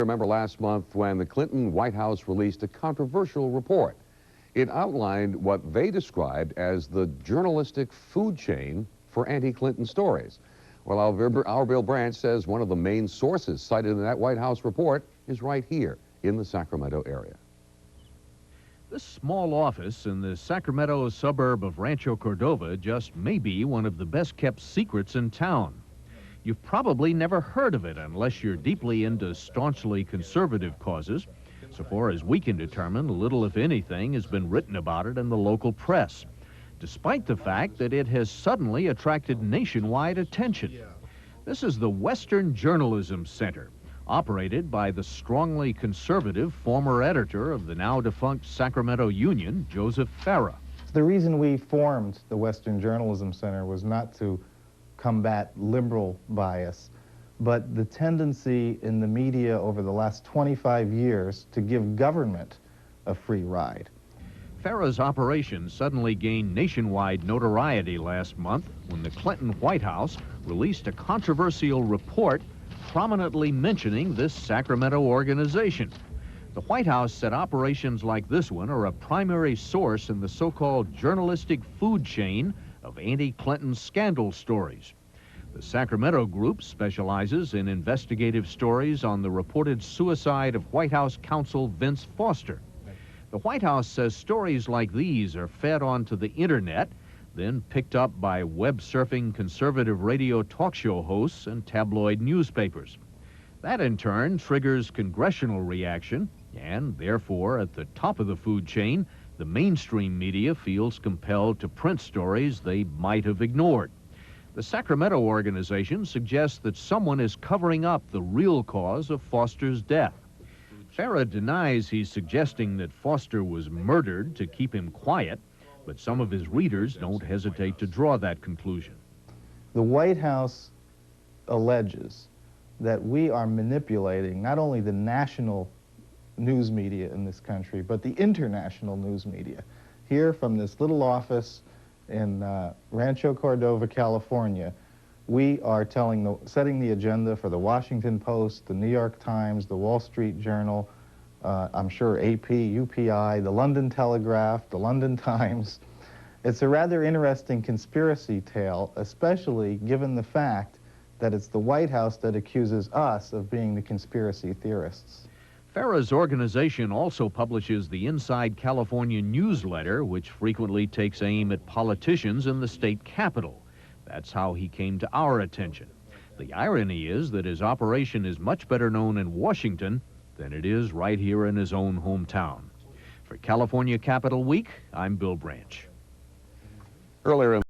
Remember last month when the Clinton White House released a controversial report. It outlined what they described as the journalistic food chain for anti-Clinton stories. Well, our Bill Branch says one of the main sources cited in that White House report is right here in the Sacramento area. This small office in the Sacramento suburb of Rancho Cordova just may be one of the best-kept secrets in town. You've probably never heard of it unless you're deeply into staunchly conservative causes. So far as we can determine, little, if anything, has been written about it in the local press, despite the fact that it has suddenly attracted nationwide attention. This is the Western Journalism Center, operated by the strongly conservative former editor of the now-defunct Sacramento Union, Joseph Farah. The reason we formed the Western Journalism Center was not to combat liberal bias, but the tendency in the media over the last 25 years to give government a free ride. Farah's operation suddenly gained nationwide notoriety last month when the Clinton White House released a controversial report prominently mentioning this Sacramento organization. The White House said operations like this one are a primary source in the so-called journalistic food chain of anti-Clinton scandal stories. The Sacramento group specializes in investigative stories on the reported suicide of White House counsel Vince Foster. The White House says stories like these are fed onto the internet, then picked up by web-surfing conservative radio talk show hosts and tabloid newspapers. That in turn triggers congressional reaction, and therefore at the top of the food chain, the mainstream media feels compelled to print stories they might have ignored. The Sacramento organization suggests that someone is covering up the real cause of Foster's death. Farah denies he's suggesting that Foster was murdered to keep him quiet, but some of his readers don't hesitate to draw that conclusion. The White House alleges that we are manipulating not only the national news media in this country, but the international news media. Here from this little office in Rancho Cordova, California, we are setting the agenda for the Washington Post, the New York Times, the Wall Street Journal, I'm sure AP, UPI, the London Telegraph, the London Times. It's a rather interesting conspiracy tale, especially given the fact that it's the White House that accuses us of being the conspiracy theorists. Farah's organization also publishes the Inside California newsletter, which frequently takes aim at politicians in the state capitol. That's how he came to our attention. The irony is that his operation is much better known in Washington than it is right here in his own hometown. For California Capitol Week, I'm Bill Branch. Earlier in